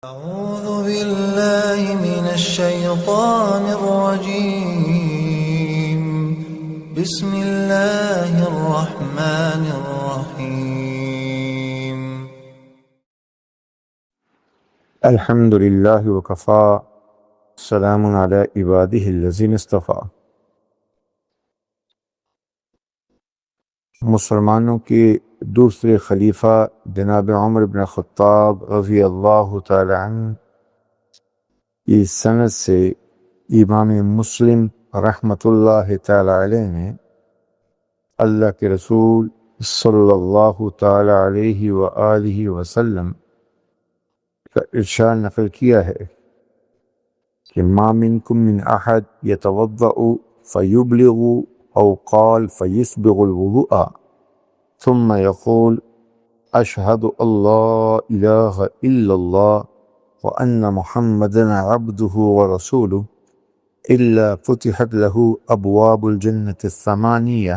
أعوذ بالله من الشيطان الرجيم. بسم الله الرحمن الرحيم. الحمد لله وكفى سلام على عباده الذين اصطفى۔ مسلمانوں کے دوسرے خلیفہ جناب عمر بن خطاب رضی اللہ تعالی عنہ کی سند سے امام مسلم رحمۃ اللہ تعالی علیہ نے اللہ کے رسول صلی اللہ تعالی علیہ وآلہ وسلم کا ارشاد نقل کیا ہے کہ ما منکم من احد یتوضأ فیبلغ او قال فیسبغ الوضوء ثم يقول اشهد ان لا اله الا الله وان محمدا عبده ورسوله الا فتحت له ابواب الجنة الثمانية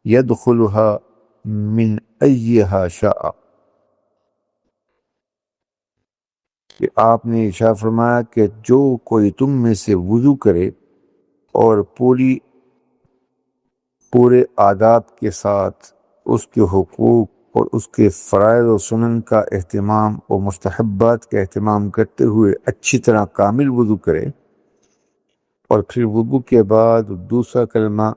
يدخلها من ايها شاء۔ کہ آپ نے ارشاد فرمایا کہ جو کوئی تم میں سے وضو کرے اور پورے آداب کے ساتھ اس کے حقوق اور اس کے فرائض و سنن کا اہتمام اور مستحبات کا اہتمام کرتے ہوئے اچھی طرح کامل وضو کرے اور پھر وضو کے بعد دوسرا کلمہ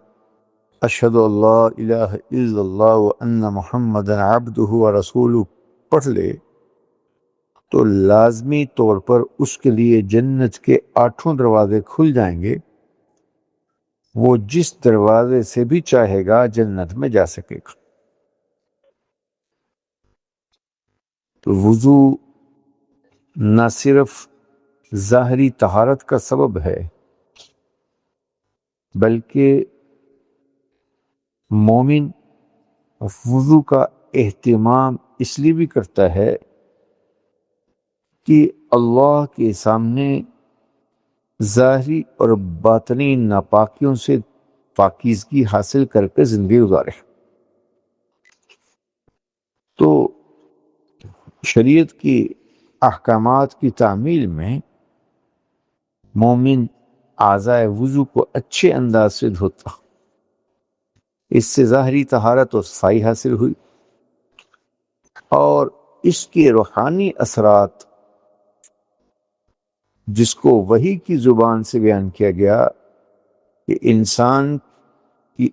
اشہد ان لا الہ الا اللہ وان محمدا عبدہ ورسولہ پڑھ لے تو لازمی طور پر اس کے لیے جنت کے 8 دروازے کھل جائیں گے، وہ جس دروازے سے بھی چاہے گا جنت میں جا سکے گا۔ تو وضو نہ صرف ظاہری طہارت کا سبب ہے بلکہ مومن وضو کا اہتمام اس لیے بھی کرتا ہے کہ اللہ کے سامنے ظاہری اور باطنی ناپاکیوں سے پاکیزگی حاصل کر کے زندگی گزارے۔ تو شریعت کی احکامات کی تعمیل میں مومن اعضائے وضو کو اچھے انداز سے دھوتا، اس سے ظاہری طہارت و صفائی حاصل ہوئی اور اس کے روحانی اثرات جس کو وحی کی زبان سے بیان کیا گیا کہ انسان کی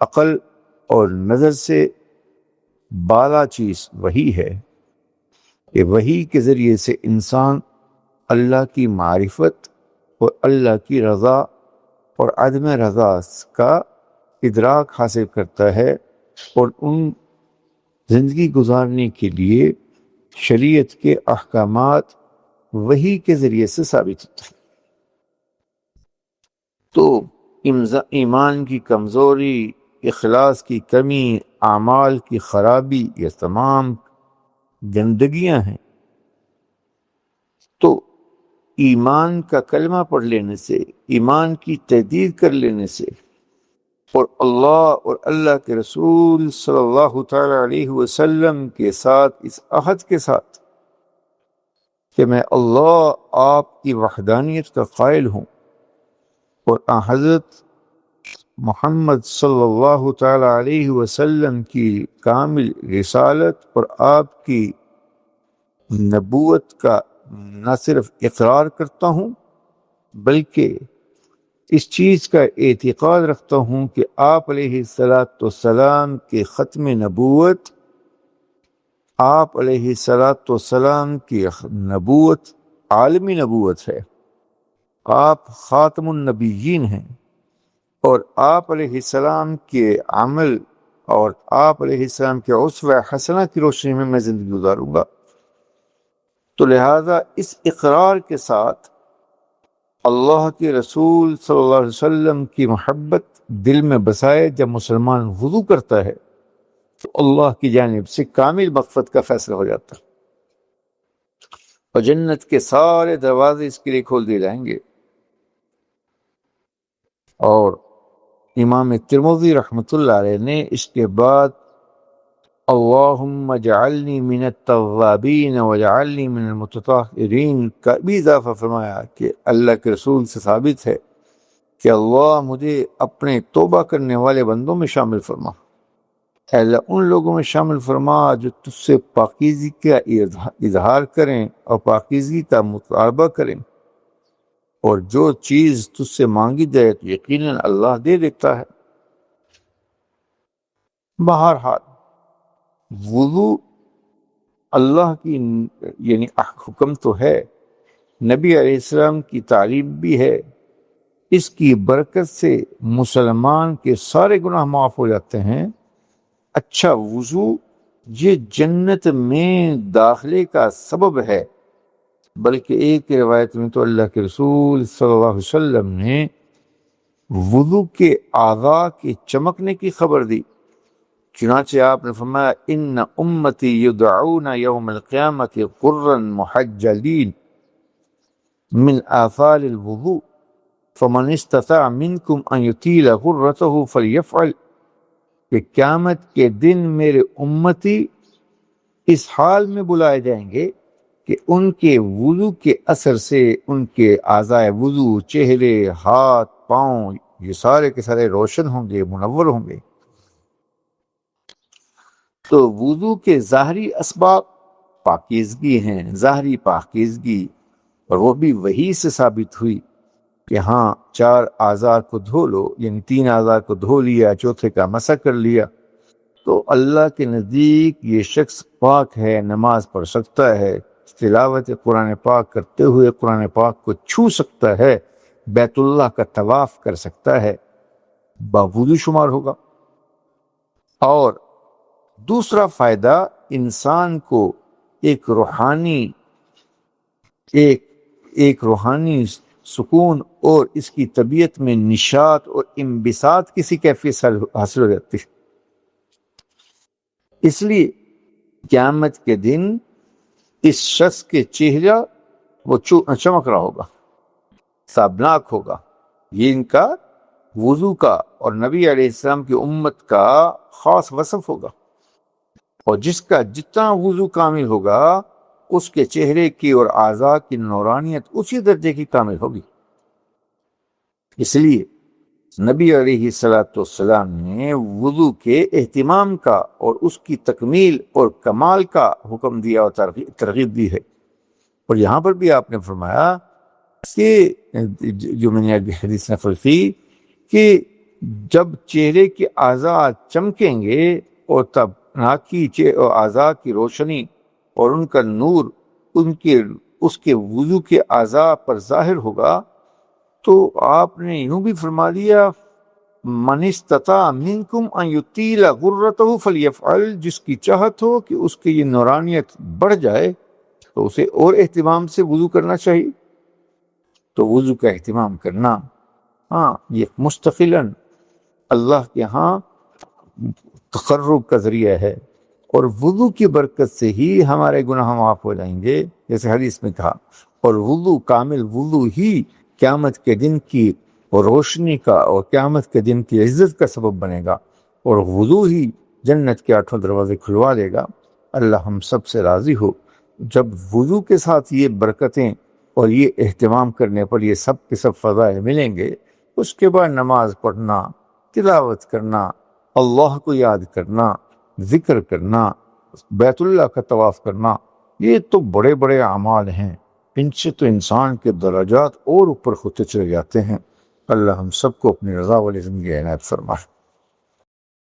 عقل اور نظر سے بالا چیز وحی ہے، کہ وحی کے ذریعے سے انسان اللہ کی معرفت اور اللہ کی رضا اور عدم رضا کا ادراک حاصل کرتا ہے اور ان زندگی گزارنے کے لیے شریعت کے احکامات وحی کے ذریعے سے ثابت ہوتا ہے۔ تو ایمان کی کمزوری، اخلاص کی کمی، اعمال کی خرابی، یہ تمام گندگیاں ہیں۔ تو ایمان کا کلمہ پڑھ لینے سے، ایمان کی تجدید کر لینے سے اور اللہ اور اللہ کے رسول صلی اللہ تعالی علیہ وسلم کے ساتھ اس عہد کے ساتھ کہ میں اللہ آپ کی وحدانیت کا قائل ہوں اور حضرت محمد صلی اللہ تعالی علیہ وسلم کی کامل رسالت اور آپ کی نبوت کا نہ صرف اقرار کرتا ہوں بلکہ اس چیز کا اعتقاد رکھتا ہوں کہ آپ علیہ السلام کے ختم نبوت، آپ علیہ السلام کی نبوت عالمی نبوت ہے، آپ خاتم النبیین ہیں اور آپ علیہ السلام کے عمل اور آپ علیہ السلام کے اسوہ حسنہ کی روشنی میں زندگی گزاروں گا۔ تو لہذا اس اقرار کے ساتھ اللہ کے رسول صلی اللہ علیہ وسلم کی محبت دل میں بسائے جب مسلمان وضو کرتا ہے تو اللہ کی جانب سے کامل مغفرت کا فیصلہ ہو جاتا ہے اور جنت کے سارے دروازے اس کے لیے کھول دیے جائیں گے۔ اور امام ترمذی رحمۃ اللہ علیہ نے اس کے بعد اللہم اجعلنی من التوابین واجعلنی من المتطہرین کا بھی اضافہ فرمایا کہ اللہ کے رسول سے ثابت ہے کہ اللہ مجھے اپنے توبہ کرنے والے بندوں میں شامل فرما، اے اللہ ان لوگوں میں شامل فرما جو تجھ سے پاکیزگی کا اظہار کریں اور پاکیزگی کا مطالبہ کریں، اور جو چیز تجھ سے مانگی جائے تو یقیناً اللہ دے دیتا ہے۔ بہرحال وضو اللہ کی یعنی حکم تو ہے، نبی علیہ السلام کی تعلیم بھی ہے، اس کی برکت سے مسلمان کے سارے گناہ معاف ہو جاتے ہیں۔ اچھا وضو یہ جنت میں داخلے کا سبب ہے، بلکہ ایک روایت میں تو اللہ کے رسول صلی اللہ علیہ وسلم نے وضو کے اعضاء کے چمکنے کی خبر دی، چنانچہ آپ نے فرمایا ان امتی یدعون یوم القیامت قرا محجلین من آثار الوضوء فمن استطاع منکم ان یطیل غرته فلیفعل، کہ قیامت کے دن میرے امتی اس حال میں بلائے جائیں گے کہ ان کے وضو کے اثر سے ان کے اعضاء وضو، چہرے، ہاتھ، پاؤں، یہ سارے کے سارے روشن ہوں گے، منور ہوں گے۔ تو وضو کے ظاہری اسباب پاکیزگی ہیں، ظاہری پاکیزگی، اور وہ بھی وحی سے ثابت ہوئی کہ ہاں 4 اعضاء کو دھو لو، یعنی 3 اعضاء کو دھو لیا، چوتھے کا مسح کر لیا، تو اللہ کے نزدیک یہ شخص پاک ہے، نماز پڑھ سکتا ہے، تلاوت قرآن پاک کرتے ہوئے قرآن پاک کو چھو سکتا ہے، بیت اللہ کا طواف کر سکتا ہے، باوضو شمار ہوگا۔ اور دوسرا فائدہ انسان کو ایک روحانی سکون اور اس کی طبیعت میں نشاط اور انبساط کسی کیفیت حاصل ہو جاتی ہے۔ اس لیے قیامت کے دن اس شخص کے چہرہ وہ چمک رہا ہوگا، سابناک ہوگا۔ یہ ان کا وضو کا اور نبی علیہ السلام کی امت کا خاص وصف ہوگا، اور جس کا جتنا وضو کامل ہوگا اس کے چہرے کی اور اعضاء کی نورانیت اسی درجے کی کامل ہوگی۔ اس لیے نبی علیہ السلام نے وضو کے اہتمام کا اور اس کی تکمیل اور کمال کا حکم دیا اور ترغیب دی ہے۔ اور یہاں پر بھی آپ نے فرمایا کہ جو میں نے ابھی حدیث نقل کی کہ جب چہرے کے اعضاء چمکیں گے اور تب ناکی اعضاء کی روشنی اور ان کا نور اس کے وضو کے اعضاء پر ظاہر ہوگا، تو آپ نے یوں بھی فرما دیا من استطاع منکم ان یطیل غرته فلیفعل، جس کی چاہت ہو کہ اس کی یہ نورانیت بڑھ جائے تو اسے اور اہتمام سے وضو کرنا چاہیے۔ تو وضو کا اہتمام کرنا یہ مستقلاً اللہ کے ہاں تقرب کا ذریعہ ہے، اور وضو کی برکت سے ہی ہمارے گناہ معاف ہو جائیں گے، جیسے حدیث میں کہا۔ اور وضو، کامل وضو ہی قیامت کے دن کی روشنی کا اور قیامت کے دن کی عزت کا سبب بنے گا، اور وضو ہی جنت کے 8 دروازے کھلوا دے گا۔ اللہ ہم سب سے راضی ہو جب وضو کے ساتھ یہ برکتیں اور یہ اہتمام کرنے پر یہ سب کے سب فضائل ملیں گے۔ اس کے بعد نماز پڑھنا، تلاوت کرنا، اللہ کو یاد کرنا، ذکر کرنا، بیت اللہ کا طواف کرنا، یہ تو بڑے بڑے اعمال ہیں، ان سے تو انسان کے درجات اور اوپر ہوتے چلے جاتے ہیں۔ اللہ ہم سب کو اپنی رضا والی زندگی عنایت فرمائے۔